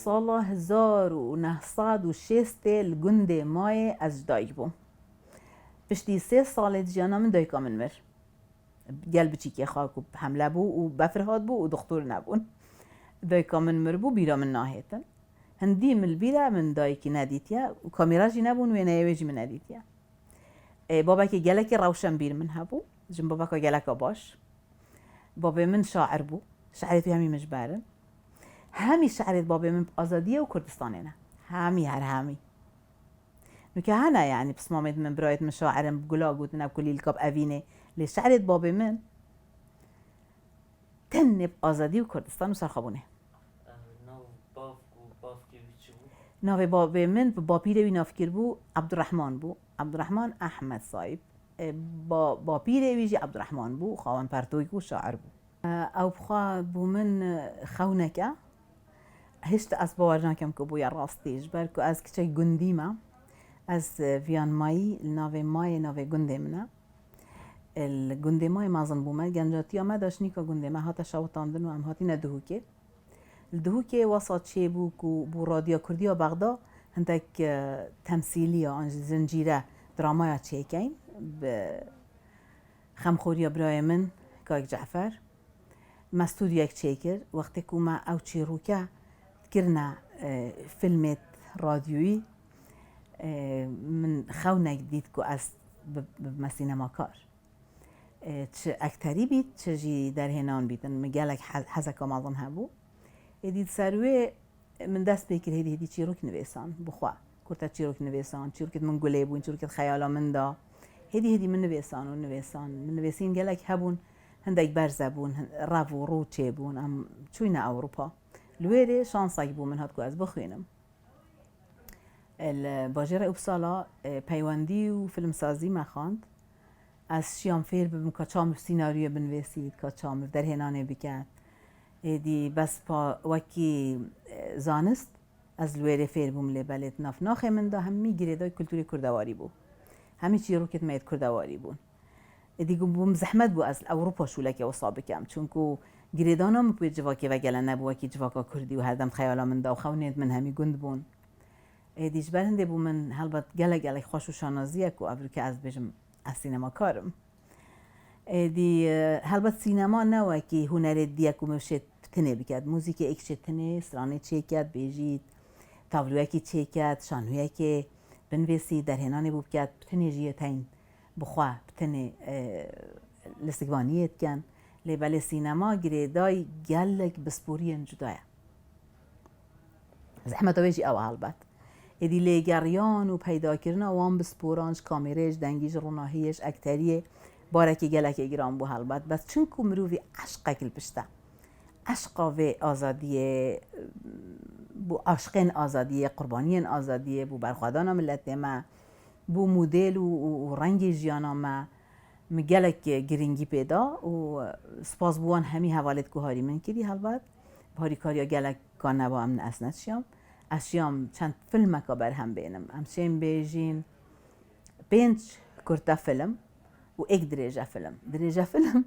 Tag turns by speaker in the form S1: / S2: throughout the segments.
S1: سال 1960 الگند مای از دایک بوم. پشتی 3 سال جانا من دایکا من مر. گل بچی که خاک حمله بو و بفرهاد بو و دکتر نبون. دایکا من مر بو بیرا من ناهیتن. هندی من بیرا من دایکی ندیتیا و کامیراجی نبون و نیویجی من ندیتیا. بابا که گلکی روشن بیر من هبو. جن بابا که گلکا باش. بابا من شاعر بو. شعرتی همی مجبرن. همی شعرت بابا من آزادیه و کردستانه نه. همی. نکه هنه يعني بس مامت من برايت من شاعرم بقولا قلت أنا بكل الكاب أفيني لشعرت بابا من تنب آزادي وكردستان وسرخابونه. ناو بابا من بابيره وی نافکر بو عبدالرحمن بو عبدالرحمن احمد صاحب بابيره ویجی عبدالرحمن بو خوان پرتویک و شاعر بو او بخوا بو من خونکه هشت از باورنا کم که بویا راستیش برکو از کچه گندیمه از ویان مایی ناوی گنده منه الگنده مای مازن بومه گنجاتی آمه داشت که گنده ما هاتا شاوتاندن و هم هاتی ندهوکه الدهوكي وسط شيبوك وبو راديو كردية بغدا هندك تمثيلية عن زنجيرة دراما تشيكين بخمخوريا براي من كاك جعفر مستوديك تشيكر وقت كوما او تشيروكا ذكرنا فيلمات راديوي من خونا جديد كو اس بمسينما كار اكتري بيت تشجي در هنان بيتن مجالك حزكا معظم هبو ادید سروی من دست بکر هدی چیروک نویسان بخوا کرتا چیروک نویسان چیروکت من گله بون چیروکت خیالا من دا هدی من نویسان من نویسین گلک هبون هندک برزه بون رو و رو چه بون ام چوینا اوروپا لویره شانسک بون من هاد کو از بخوینم الباجره اوبسالا پیوندی و فیلم سازی مخاند از شیام فیر ببین که چامر سیناریو بنویسید که چامر در هنانه بکرد دی بس با وکی زانست از لویره فیر بوم لبلت ناخ من دا همی گریدای کلتوری کردواری بو همی چی رو کت مید کردواری بون دی بوم زحمت بو از اروپا شولک وصاب کم چونکو گریدانا مپوی جواکی و گلن نبو وکی جواکا کردی و هردم خیالا من دا و خونید من همی گند بون دیش برنده بو من هلبت گلک خوش و شانازیه کو ابرو که از بجم از سینما کارم دی هلبت سینما نه که هنر دیگه میشه تنه بکرد موزیک ایک تنه سرانه چه کرد بیجید تابلوی کی چه کرد شانوی کی بنویسی در هنانه بود کرد تنه جیه تین بخوا تنه لسگوانیت کن لیبل سینما گریدای گلک بسپورین جدایه زحمت بیجی او هلبت ادی لیگریان و پیدا کردن وام بسپورانش کامیرش دنگیش روناهیش اکتریه بارکی گلک ایران بو هلبت بس چونکو مروی عشق کل پشته عشق و آزادیه بو عشقین آزادیه قربانین آزادیه بو برخوادان ملت ما بو مدل و رنگ جیانا ما مگلک گرینگی پیدا و سپاس بوان همی حوالت که هاری من کردی هلبت هاری کاریا گلک کان نبا امن اسنت شیام اشیام چند فیلم که بر هم بینم همچین بیجین 5 کرتا فیلم و ایک درجه فیلم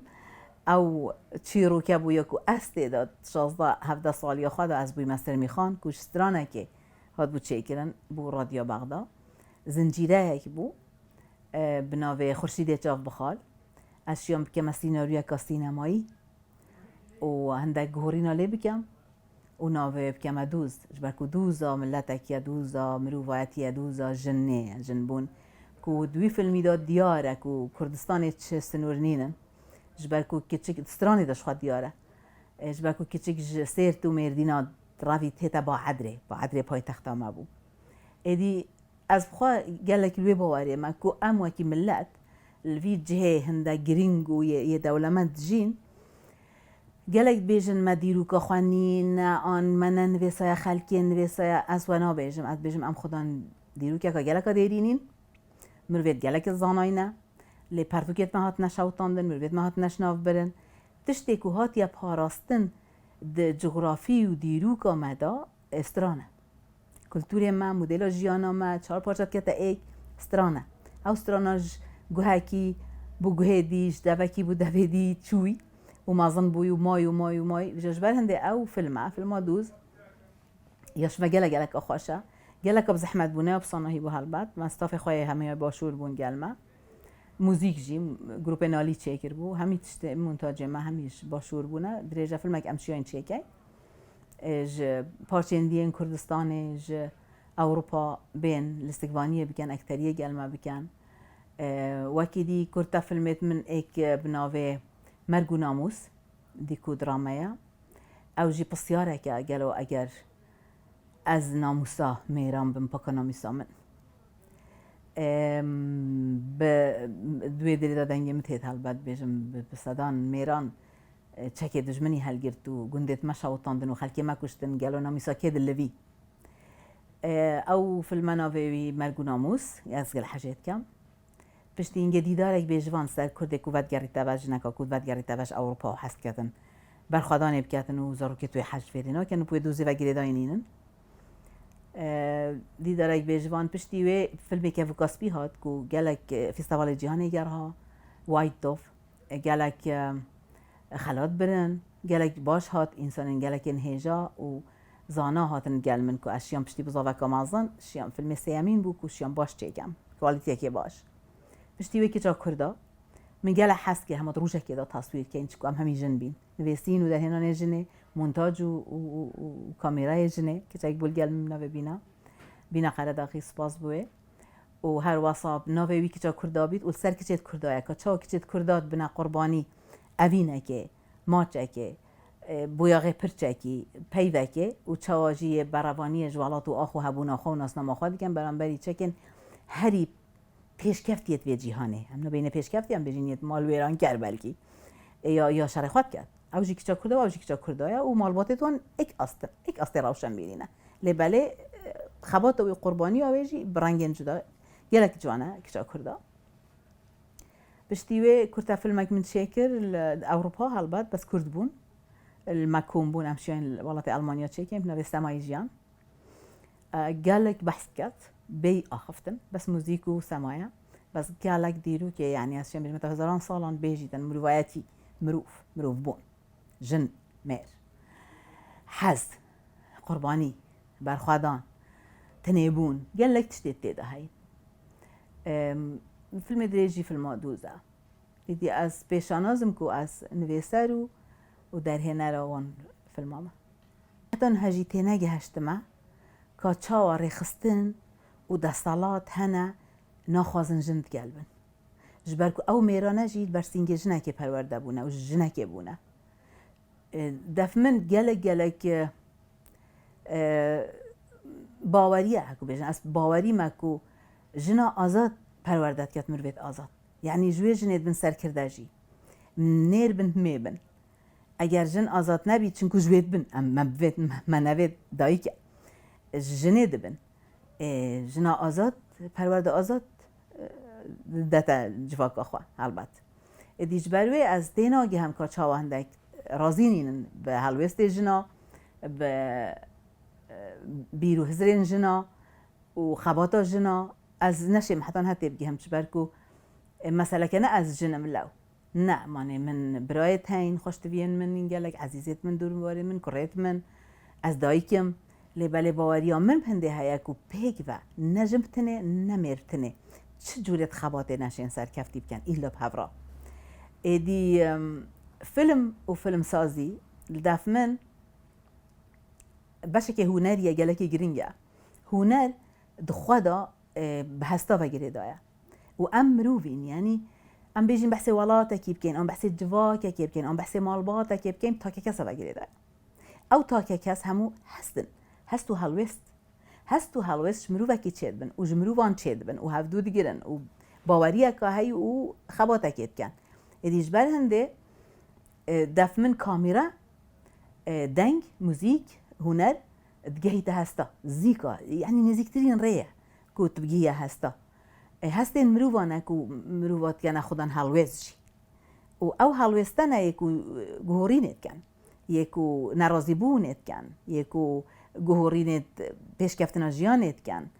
S1: او چیرو که بویا کو استعداد 16-17 سالی خود از بوی مستر میخوان کوش سترانه که هاد بو چه کرن بو رادیو بغدا زنجیره که بو بناوه خورشید چاف بخال اشیام که مسیناریو که سینمایی و هندک گهورینا لی بکم و ناوه بکم دوز جبرکو دوزا ملتکی دوزا مروایتی دوزا جنبون کو دوی فیلمی داد دیاره کو کردستان چه سنورنینن جبرکو کچک سترانی داشت خود دیاره جبرکو کچک سیر تو مردینا راوی هتا با عدره پای تختا ما بو ادی از بخوا گلک لوی باوره ما کو ام وکی ملت الوی جهه هنده گرینگ و یه دولمند جین گلک بیجن ما دیرو که خوانین آن من نویسای خلکی نویسای از ونا بیجم از بیجم ام خودان دیرو که گلک دیرینین مروید گلک زاناینه لی پرتوکیت ما هات نشاوتاندن مروید ما هات نشناف برن تشتی که هات یا پاراستن ده جغرافی و دیروک آمده استرانه کلتور ما مدل جیانا ما 4 پارچت که تا ایک استرانه او استراناج گوهکی بو گوه دیش دوکی بو دوه دی چوی و مازن بوی و مای ججبر هنده او فیلم دوز یاش و گلک آخوشه گلک اب زحمت بونه اب صناهی بو هلبت مستاف خواه همه باشور بون گلمه موزیک جی گروپ نالی چیکر بو همی تشت منتاج ما همیش باشور بونه درجه فیلمک امشیان چیکی ج پارچندین کردستان ج اوروپا بین الاستقبانيه بكان اكتريه قال بكان وكدي كرتا فيلمت من ايك بناوي مرقو ناموس ديكو درامايا او جي بسيارة قالوا اگر از ناموسا ميران بن بكا ناموسا من دوی دلی دادنگی متهید هلبت بیجم بصدان ميران چکه دجمنی هلگرد و گندت ما شاوطاندن و خلکی ما کشتن قالوا ناموسا كيد اللي او في المناوي مرقو ناموس يازقل حاجات كم پشتی اینگه دیدارک بیجوان سر کرده کوت گری تواج نکا کوت گری تواج اروپا حس کردن برخوادان بکردن و زارو که توی حج فیرینا کنو پوی دوزی و گری داینینن دیدارک بیجوان پشتی و فیلمی که وکاسپی هات کو گلک فستیوال جهانی گرها وایت دوف گلک خلات برن گلک باش هات انسان گلک انهجا و زانا هاتن گل من کو اشیام پشتی بزاوه کامازن شیام فیلم سیامین بو کو شیام باش چیکم کوالیتی که باش پشتی وکی جا کرده من گله حس که همه روزه که دا تصویر که اینچ هم همی جن بین نویسین و در هنان جنه مونتاج و کامیرای جنه که چک بول گل منو بینا قرار داخل سپاس بوه و هر واساب نوی وکی جا کرده بید و سر کچت کرده که چا کچت کرده بنا قربانی اوینه که ماچه که بویاغه پرچه که پیوه که و چواجی براوانی جوالات و آخو هبون آخو و ناس نماخوا دیگن برانبری چکن هری پیشکفتیت به جهانه هم بین پیشکفتی هم بجینیت مال ویران کرد بلکی یا شرخات کرد اوجی کچا کرده و اوجی کچا کرده و مالباتتون یک است روشن بینینه لبله خبات و قربانی اوجی برنگن جدا یلک جوانه کچا کرده بشتیوه کرده فیلمک من شکر اروپا هلبت بس کرد بون المکوم بون همشین ولات آلمانیا چکیم نوی سمای جیان قالك بحث كات بي آخفتن بس موزيك وسمايا بس قالك ديرو كي يعني أشياء مثل هزاران سالان بيجيتن مروفاتي مروف بون جن مير حز قرباني برخوادان تنيبون قالك تشتيت تيدا هاي فيلم دريجي في المادوزة يدي از بيشانازم كو از نويسارو ودر هنا روان في الماما حتى هجي تناجي هشتما که چاواری خستن و دستالات هنه نخوازن جند قلبن جبر که او میرانه جید برسینگ جنکی پرورده بونه و جنکی بونه دف من گلک باوریه هکو بیشن از باوری مکو جنا آزاد پروردت کت مروید آزاد یعنی جوی جنید بن سر کرده جی نیر بن می بن اگر جن آزاد نبید چنکو جوید بن من نوید دایی که جنه دبن جنا آزاد پرورده آزاد دتا جواک آخوا البته دیج بروی از دیناگی هم که چاوهندک راضی نینن به هلوست جنا به بیرو هزرین جنا و خباتا جنا از نشیم حتی بگی هم چبرکو مثلا که نه از جنم لو نه مانه من برایت هین خوشتوین من اینگلک عزیزت من دور مواری من کریت من از دایکم لباله باوریا من پنده هایی که پیگ و نجمتنه نمیرتنه چه جوریت خباته نشین سر کفتی بکن ایلا بهورا ایدی فیلم و فیلم سازی لدف من باشه که هنریه گلکی گرینگه هنر دخوادا به هستا و گری دایا و ام مروفین یعنی ام بیجین بحث ولاتا کی بکن ام بحث جواکا کی بکن ام بحث مالباتا کی بکن تا که کس و گری دایا او تا که کس همو هستن هستو هلوست مروفه کی چید بن و جمروفان چید بن و هفدود گیرن و باوریه که هی و خباتا کی بکن ایدیش بر هنده دف من کامیرا دنگ موزیک هنر دگهی تا هستا زیکا یعنی نزیکترین ریه که تبگیه هستا هستین مروفانه که مروفات کنه خودن هلوست جی و او هلوستانه یکو گهورینت کن یکو نرازی بونت کن یکو گهورینت پیشکفتنا جیانت کن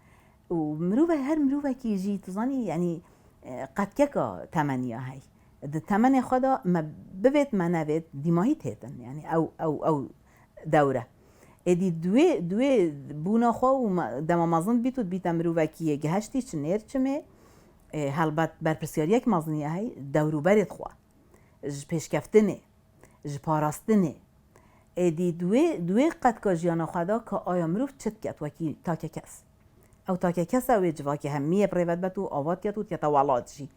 S1: و مروفه هر مروفه که جی تزانی یعنی قد که تمنیه هی ده تمنی خدا ما ببیت ما نبیت دیماهی تیتن یعنی او دوره ادی دوی بونا خو و دما مازن بیتود بیت مروکی گهشتی چنیر چمه هلبت بر پرسیاریک مازنیه های دورو برد خوا پیشکفتنه پاراستنه ادی دوی قد که جیانا خدا که آیا مروف چت کت وکی تاک کس او تاک کس او جوا که همیه پریوت بتو آواد کتو که توالات جی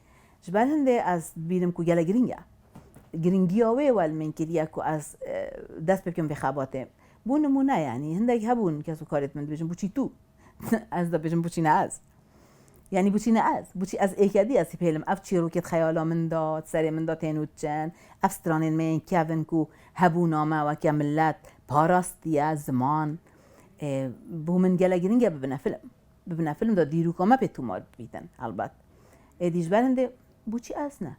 S1: جبال هنده از بینم کو گله گرینگی آوه ول من کریه که از دست بکن بخباته بو نمونه یعنی هندک هبون کسو کارت من بجن بوچی تو از دا بجن بوچی نه از یعنی بوچی نه از بوچی از ایکدی از پیلم اف چی رو که خیالا من داد سری من داد تینوت چن اف سترانین من کیون کو هبون آمه و که ملت پاراستیه زمان بو من گله گرینگه ببینه فیلم دا دیرو کامه پیتو مارد بیتن البته دیش برنده بوچی از نه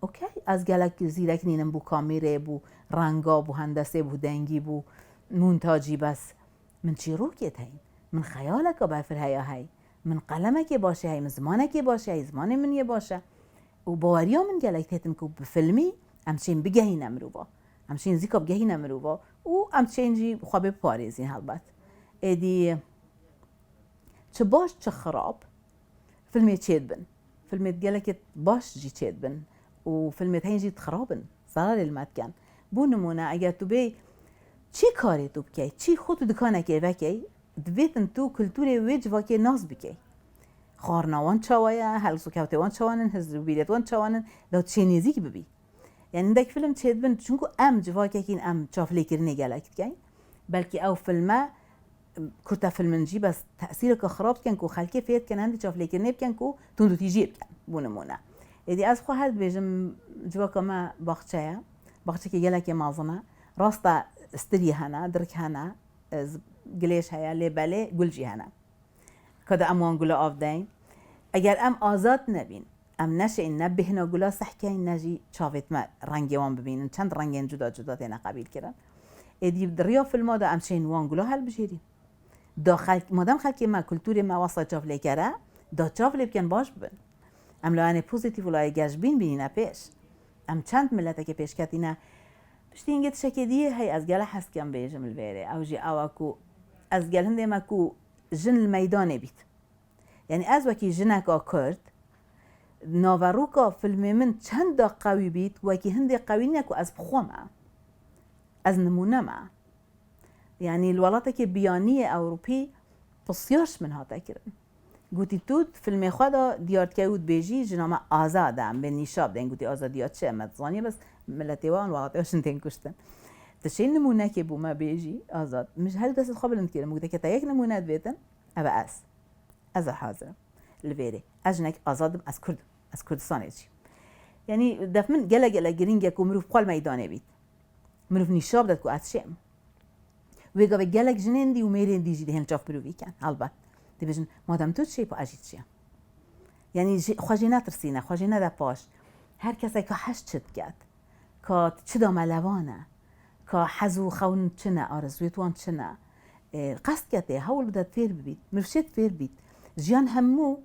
S1: اوکی از گلک زیرک نینم بو کامیره بو رنگا بو هندسه بو دنگی بو مونتاجی بس من چی رو که تاین من خیالک بافر هیا هی من قلمک باشه هی من زمانک باشه هی زمان من یه باشه و باوریا من گلک تیتم که بفیلمی همچین بگهی نمروبا همچین زیکا بگهی نمروبا و همچین جی خواب پاریزین هلبت ایدی چه باش چه خراب فیلمی چید بن فیلمی گلک باش جی چید بن و فیلمت هنجی خرابن ضرر المتکن بو نمونه اگر تو بی چی کاری تو بکی چی خود دکانه که وکی دویتن تو کلتوری ویج واکی ناز بکی خارناوان چاوایا هلسو کوتوان چوانن هزرو بیلیتوان چوانن لو چینیزی که ببی یعنی دک فیلم چید بن چونکو ام جواکی کین ام چافلی کرنی گلکت کن بلکه او فیلمه کرتا فیلمنجی بس تأثیر که خراب کن کو خلکی فیت کن هندی چافلی کرنی بکن کو توندو تیجی بکن بو نمونه ایدی از خو هست بیجم جواکا ما باخچه که گله که مازنه راستا استری هنه درک هنه گلیش هیا لیبله گلجی هنه کده اموان گلا آف دین اگر ام آزاد نبین ام نشه این نبهنا گلا سحکه این نجی چاوت ما رنگی وان ببینن چند رنگین جدا تینا قبیل کرن ایدی دریا فیلم دا ام شین وان گلا هل بجیریم دا خلق مادام خلقی ما کلتوری ما واسه چافلی کرده دا چافلی بکن باش ببین ام لایه پوزیتیو لایه گشبین بینه پیش ام چند ملته که پیش کتینه پشتی اینگه تشکیدیه هی از گله هست کم بیجم الویره او جی اوکو از گله هنده مکو جن المیدانه بیت یعنی از وکی جنکا کرد ناوروکا فیلم من چند دا قوی بیت وکی هنده قوی نکو از بخوا ما از نمونه ما یعنی الولاته که بیانی اوروپی پسیارش من ها تکرن گوتی تود فیلم خدا دیارت که بود بیجی جنامه آزادم به نیشاب دین گوتی آزادیات چه مدزانی بس ملتی وان وقتی هاشون تین کشتن تشین نمونه که بو ما بیجی آزاد مش هل دست خبر نکردم گوتی که تا یک نمونه بیتن ابا از حاضرم الویره اجنک آزادم از کردستان چی یعنی دفمن گله گرینگ کو مروف قال میدانه بیت مروف نیشاب داد کو اتشم ویگا و گله جنندی و میرین دیجی دهن چاف بروی کن البته دیویژن مادام تو چی با اجید چیم یعنی خواجی نترسینه خواجی نده پاش هر کسی که هشت چد کرد که چه دام لوانه که حزو خون چنه آرزویت وان چنه قصد کرده هول بدد فیر ببید مرشد فیر بید جیان همو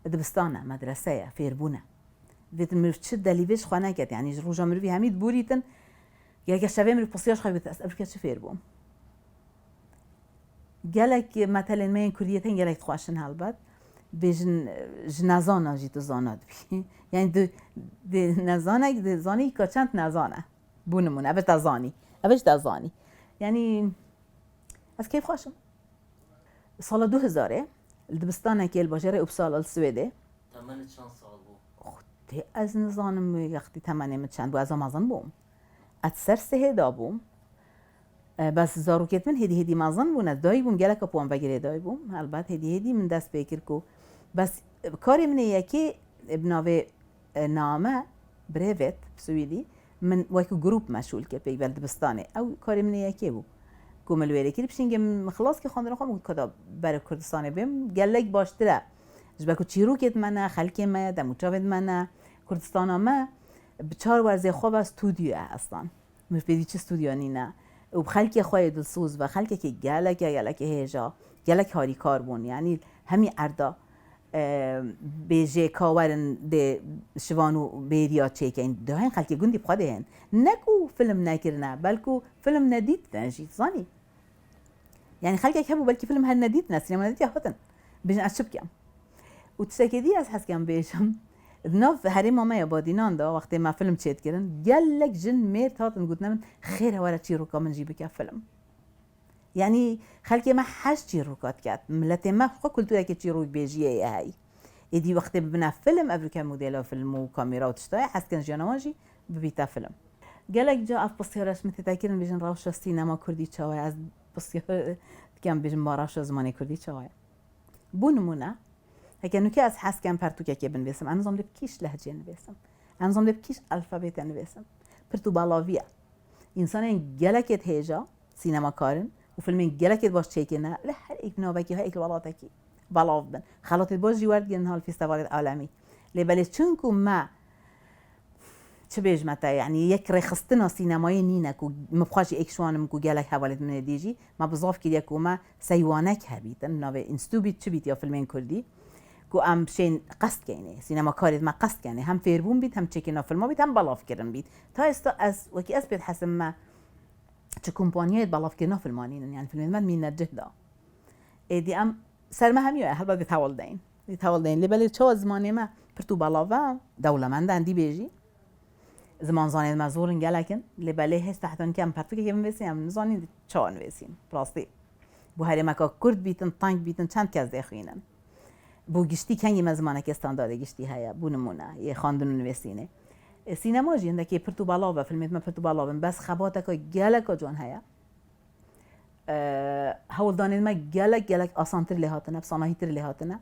S1: دبستانه مدرسه فیر بونه ویت مرشد دلیویش خوانه کرد یعنی روزا مروی همید بوریتن یا که شبیه مروی پسیاش خواهی بیت اصلا چه فیر بوم گلک مثلا من کلیتین گلک خواشن هلبت بیشن جنازانه جیت زاناد بی یعنی د نزانه د زانی که چند نزانه بونمونه اوش تزانی یعنی از کیف خواشم سال 2000 دبستانه که الباجره ابسال السویده
S2: تمن چند سال بود
S1: خودی از نزانم یختی تمنیم چند بو از آمازن بوم از سر سه دا بوم بس زاروکت من هدی مازن بونه دایی بوم گله که پوان بگیره دایی بوم البته هدی من دست بکر کو بس کاری من یکی ابناوه نامه بریوت سویدی من وایکو گروپ مشغول که پی ولد بستانه او کاری من یکی بو کومل ویری کی بشینگم خلاص که خواندن خودم کدا برای کردستان بیم گلک باشتره جبکو چیروکت منه خلکی ما دموچاوت منه کردستان ما بچار ورزه خوب استودیو اصلا مفیدی چه استودیو نه و خلک خواه دلسوز و خلک که گلک هیجا گلک هاری کار بون یعنی همی اردا بیجه کاورن ده شوانو بیریا چه که این ده خلک گندی بخواده هن نکو فیلم نکرنه بلکو فیلم ندید نجید زانی يعني خلقك هبو بلكي فيلم هالنديتنا سينما نديت هاتن بيجن أشبكم وتسكدي از حسكم بيشم ناف هری ماما یا بادینان دا وقتی ما فیلم چیت کردن گلک جن میرت هاتن گفتن من خیره ورا چی رو کامن جیب که فیلم یعنی خلقی ما حش چی رو کات کرد ملت ما خو کلتوره که چی رو بیجیه هایی ایدی وقتی ببینه فیلم افریکا مدل فیلم و کامیرا و تشتای حس کن جانواجی ببیتا فیلم گلک جا اف بسیارش متذکرن بیشن راوش سینما کردی چاوی از بسیار کم بیشن باراش زمانی کردی چاوی بونمونه هكذا نوكي از حس كان برتوكا كي بنويسم انا نظام بكيش لهجه نويسم انا نظام بكيش الفابيت نويسم برتو بالاويا انسان جلكت هيجا سينما كارن وفيلمين جلكت باش تشيكنا لا هر ايك نوبكي هايك الولاتكي بالاف بن خلطت باش جوارد جن هالفيستيفال العالمي لبلش چونكو ما چبيج متى يعني يكري خستنا سينماي نينك ومبخاش اكشوانم كو جلك حوالت من ديجي ما بزاف كي يكوما سيوانك هبيتن ناوي انستوبيت چبيت يا فيلمين كردي کو ام شین قصد کنه سینما کاریت ما قصد کنه هم فیربون بید هم چکینا فیلم بید هم بالاف کردن بید تا استا از وکی از بید حسب ما چه کمپانیات بالاف کردن فیلمانین يعني فیلم من مين نجهدا ایدی ام سر ما هم یه هل باید بیتحول دین لبلی چه زمانی ما پرتو بالافا دولمند اندی بیجی زمان زانید ما زورن گلکن لبلی هست تحتان کم پرتو که بنویسیم هم نزانید چه نویسیم راستی بو هری مکا کرد بیتن تانک بیتن چند کس دخوینن بو گشتی کنی مزمانه که استاندارد گشتی هیا بو نمونه یه خواندن نویسینه سینما جی هنده که پرتو بالا فیلمیت ما پرتو بالا بس خباته که گلک جون هیا هول دانید ما گلک آسانتر لهاتنه بصناهیتر لهاتنه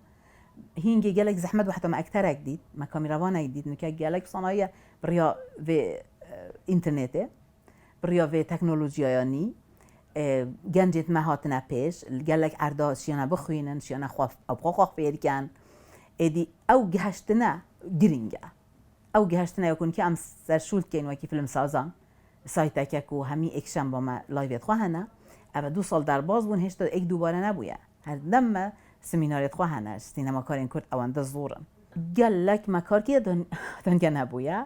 S1: هینگه گلک زحمت و حتی ما اکتر دید ما کامیروان دید نکه گلک صنایع بریا و اینترنته بریا و تکنولوژیانی گنجت ما هاتنا پیش گلک اردا شیانه بخوینن شیانه خواف او خواف بیرکن ادی او گهشتنه گرینگه او گهشتنه یکون که ام سرشولت کن وکی فیلم سازان سایت که همی اکشن با ما لایویت خواهنه اما 2 سال در باز بون هشتا ایک دوباره نبویه هر دم سمیناریت خواهنه سینما کارین کرد اوانده زورن گلک مکار که دنگه نبویه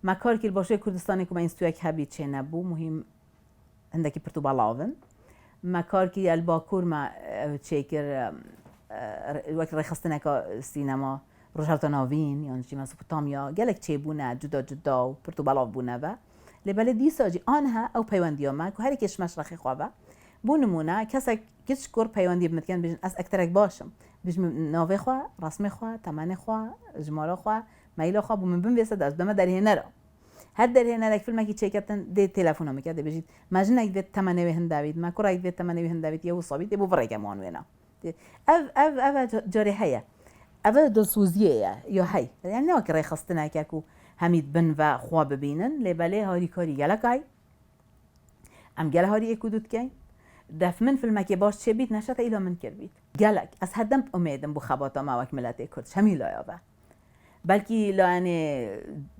S1: مکار که باشه کردستانی که ما اینستویا که هبید چه نبو مهم عندك برتو بالاوفن ما كاركي الباكور ما تشيكر وقت رخصتنا كسينما رجالة ناوين يعني شي مسوبوتاميا قالك تشيبونا جدا وبرتو بالاف بونا با لبلدي ساجي آنها او بيوانديا ما كو هر كيش مشرخي خوابا بونمونا كسك كيش كور بيواندي بمتكن بيجن اس اكترك باشم بيجن ناوي خوا رسمي خوا تمن خوا اجمالا خوا ميلا خوا بو من بن بيسد از بما در هنا هر در هنا لك فيلم كي تشيكتن دي تليفون مكده بيجي ماجنك دي 8 هند داويد ما كرايك دي 8 هند داويد يو صابيت ابو فريق مان وينا اف جاري هيا اف دلسوزيه يا هي يعني نوك راي خصتنا كاكو حميد بن و خواب ببینن لبله هاری کاری گلکای ام گله هاری اکودوت کن دف من فیلم که باش چه بیت نشته ایلا من کر بیت گلک از هدم امیدم بو خباتا ما وک ملت کرد شمی لایابه بلکی لاین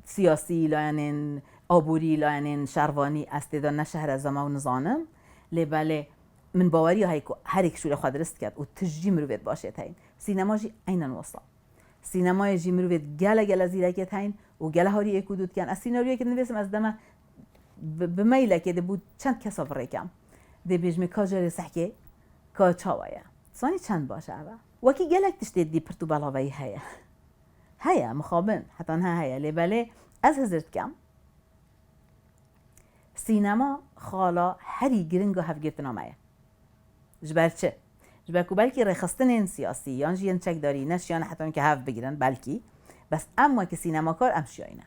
S1: سیاسی لاین آبوری لاین شروانی استعداد نشهر از ما و نزانم لبله من باوری های که هر یک شوره خود رست کرد و تجی مروت باشه تاین سینما جی عینن وصل سینمای جی مروت گله زیرکی تاین و گله هاری اکودوت کن از سیناریویی که نویسم از دم به میله که بود چند کسا فرکم ده بیجم کاجر سحکه کاچاویه ثانی چند باشه اول وکی گلک تشتید دی پرتو بالاوی هيا مخابن حتى انها هيا لبالي از هزرت كم سينما خالا هري جرينجو هفجرتنا معايا جبر چه جبر كو بلكي رخصتن سياسي يانجي ين چك داري نش يان حتى که هف بگیرن بلكي بس اما که سینما کار امشیاینه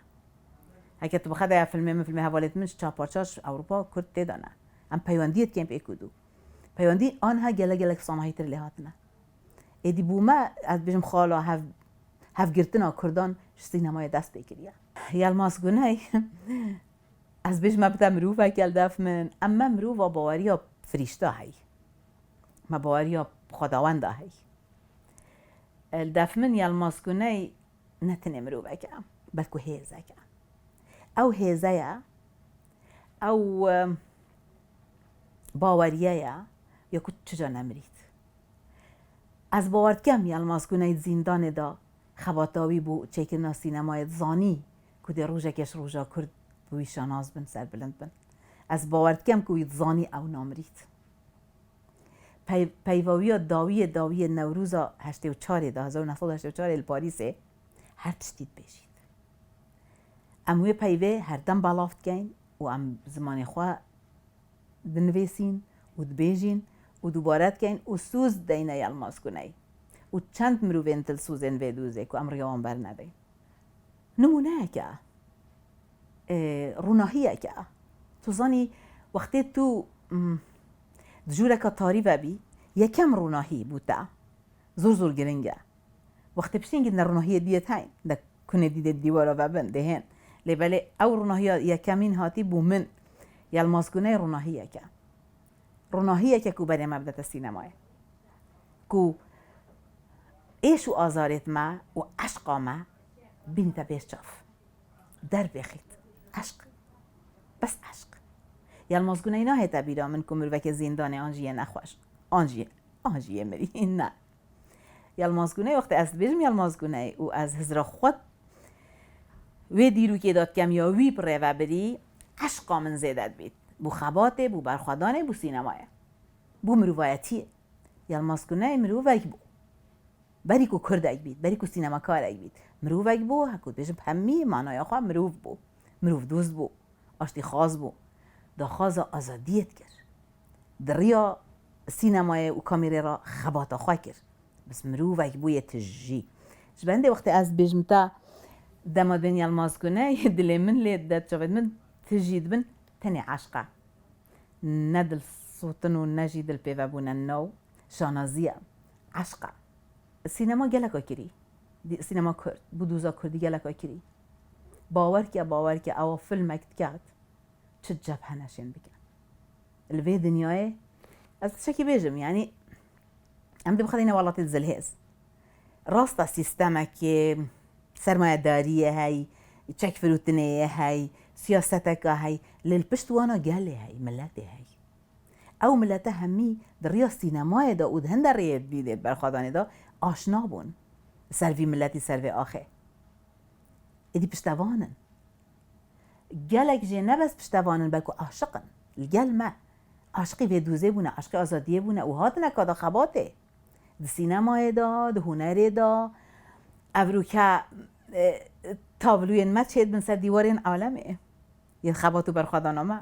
S1: هکه تو بخدا فیلم حوالت منش چاپارچاش اروپا کرد تدانه ام پیوندیت کمپ اکودو پیوندی آنها گلک صنایع تر لهاتنه ادی بوما از بجم خالا هف گرتنا کردان سینمای دست بگیریه یلماس گونای از بجم مبدا مروف اکل دف من اما مروف و باوریا فرشته هی ما باوریا خداونده هی الدف من یلماس گونای نتنه مروف اکم بلکو هیز اکم او هیزه او باوریه یا کت چجا نمرید از باورد کم یلماس گونای زندان دا خباتاوی بو چیکرنا سینمای زانی که در روژه کش روژه کرد بوی شاناز بن سر بلند بن از باورد کم که زانی او نامرید پیواوی داوی نوروز 84 1984 الپاریسه هر تشتید بيجيت اموی پیوه هر دم بالافت کن و ام زمان خواه دنویسین و دبیجین و دوبارت کن و سوز دینه یلماس کنی و چند مروین تل سوزن ویدوزه که ام ریان بر نده نمونه که روناهیه که تو زانی وقتی تو دجوره که تاری و بی یکم روناهی بوده زور گرنگه وقتی پشتینگی در روناهی دیت هین در کنه دیده دیوارا و بنده هن لیبله او روناهی یکمین هاتی بو من یلماسگونه روناهیه که کو برای مبدت سینمایه کو ایش و آزارت ما و عشقا ما بینتا بیش چاف در بخید عشق بس عشق یلماسگونه اینا هیتا بیرا من کمر وک زندان آنجیه نخوش آنجیه مری نه یلماسگونه وقتی از بیرم یلماسگونه و از هزرا خود وی دیرو که داد کم یا وی پره و بری عشقا من زیدت بید بو خباته بو برخوادانه بو سینمایه بو مروایتیه یلماسگونه مرووک بو بری کو کردک بید بری کو سینما کارک بید مرووک بو هکود بیشم همی معنای خواه مروو بو مروو دوست بو آشتی خاص بو دا خاص آزادیت کرد دریا سینمای و کامیره را خباتا خواه کرد بس مرووک بوی تجی جبنده وقتی از بیشمتا دماد بین یلماسگونه دلی من لید داد شود من تجید بن تنی عشقه ندل صوتن و نجی دل پیوه بونه نو شانازیه عشقه سینما گلکا کری سینما کرد بودوزا کردی گلکا کری باور که او فیلم اکت کرد چه جبهه نشین بکن الوی دنیای از شکی بیجم یعنی هم دی بخواد اینه والله تزلهز راستا سیستمه که سرمایه داریه هی چک فروتنه هی سیاستك هي للبشت وانا قال هي ملته هي او ملته همي دريا سينما دا ود هند ري ديده برخوادانه دا آشنا بون سروي ملتي سروي آخه ادي پشتوانن گلک جه نبس پشتوانن بلکو عاشقن الگل ما عاشقی و دوزه بونه عاشقی آزادیه بونه او هات نکادا خباته ده سینما دا ده هنر دا ابرو که تابلوین ما چهد بن سر دیوارین عالمه یه خباتو برخوادانا ما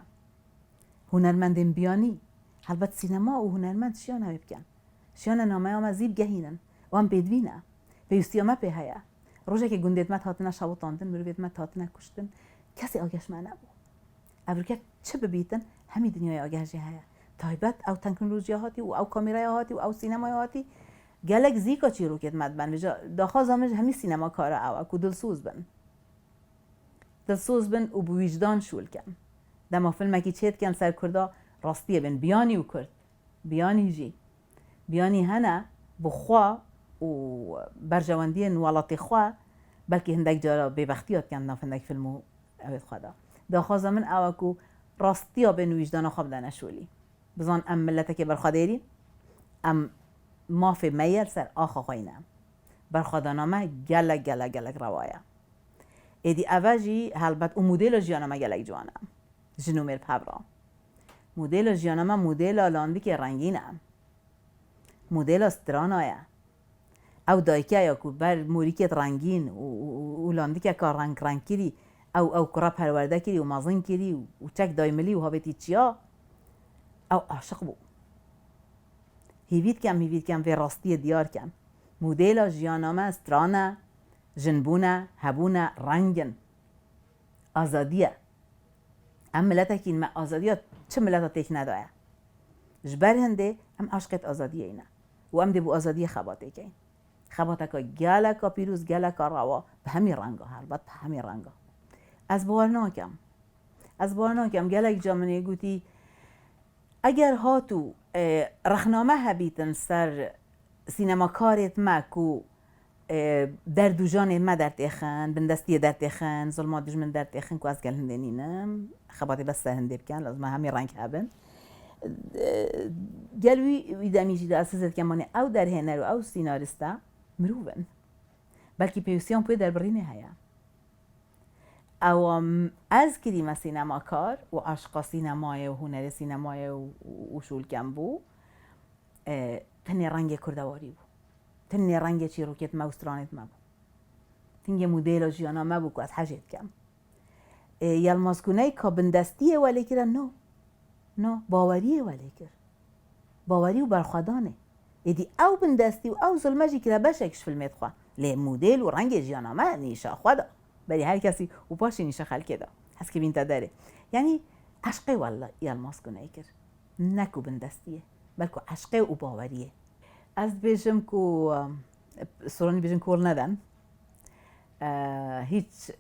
S1: هنرمندین بیانی البته سینما و هنرمند شیانه بکن شیانه نامه هم زیب گهینن و هم بدوینه پیوستی هم په هیا روزه که گندت مت هاتنه شبوتاندن مرویت مت هاتنه کشتن کسی آگهش من نبود ابروکه چه ببیتن همین دنیای آگهشی هیا تایبت او تنکن روزی هاتی و او کامیرای هاتی و او سینمای هاتی گلک زیکا چی رو کت مد بن وجا داخل زامج همین سینما کارا او اکو دلسوز بن و بویجدان شول کن دما فیلم کی چیت کن سر کردا راستیه بن بیانی و کرد بیانی جی بیانی هنه بخوا و برجواندی نوالاتی خوا بلکه هندک جارا ببختیات کن نافندک فیلمو اوید خدا داخل زمان او اکو راستیا بن ویجدان خواب دانشولی بزن ام ملته که برخادیرین ام مافی میل سر آخا خوینم برخادانامه گلک روایا ایدی اوجی هلبت او مدل جیانامه گلک جوانم جنومر پبرا مدل جیانامه مدل لاندی که رنگینم مدل استرانایه او دایکه یا که بر موریکت رنگین و لاندی که کار رنگ کری او کرا پرورده کری و مازن کری و چک دایملی و هاویتی چیا او عاشق بو هیوید کم و راستی دیار کم مدل جیانامه استرانه جنبونه هبونه رنگن آزادیه ام ملتا که این آزادیه چه ملتا تیک ندایه جبر هنده ام عشقت آزادیه اینه و ام ده بو آزادیه خباته که این خباته که گلکا پیروز گلکا روا به همین رنگا هلبت به همین رنگا از بارناکم گلک جامنه گوتی اگر هاتو رخنامه هبیتن سر سینما کارت ما کو در دو جان ما در تخن بندستی در تخن ظلمات دجمن در تخن کو از گل هندنینم خباتی بس هنده بکن لازم همین رنگ هبن گلوی ویدامیجی دا اساسات کمانه او در هنر و او سیناریستا مروون بلکه پیوسیان پوی در برینه هیا او از کریم سینما کار و عشق سینمای و هنر سینمای و شول کم بو تنی رنگ کردواری بو تنی رنگ چیروکت ماوسترانت ما بو تنگه مدل جیانا ما بو که از حاجت کم یلماسکونه که بندستیه ولی کرد نه باوریه ولی کرد باوری و برخوادانه ایدی او بندستی و او ظلمجی که بشکش فیلمت خواه لی مدل و رنگ جیانا ما نیشا خوادا بری هر کسی و پاش نیشا خلکه دا هست که بینتا داره یعنی عشقه والله یلماسکونه کرد نکو بندستیه بلکو عشقه و باوریه از بیشم کو سرانی بیشم کول ندن هیچ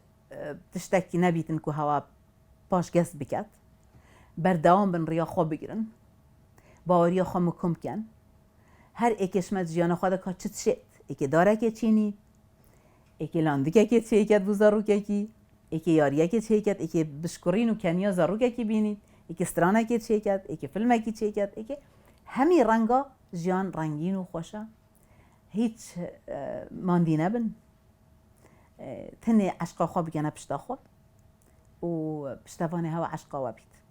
S1: تشتکی نبیتن که هوا پاش گس بکد بردوام بن ریا خواب بگیرن باوری خواه مکم کن هر ایکش مد جیانا خواهد که چت شد ایک داره که چینی ایک لاندکه که چه کد بزارو که کی ایک یاریه که چه کد ایک بشکرین و کنیا زارو که بینید ایک استرانه که چه کد ایک فیلمه که چه کد ایک همی رنگا جیان رنگین و خوشه هیچ ماندی نبن تنه عشقا خواه بگنه پشتا خواه و پشتوانه هوا عشقا و بید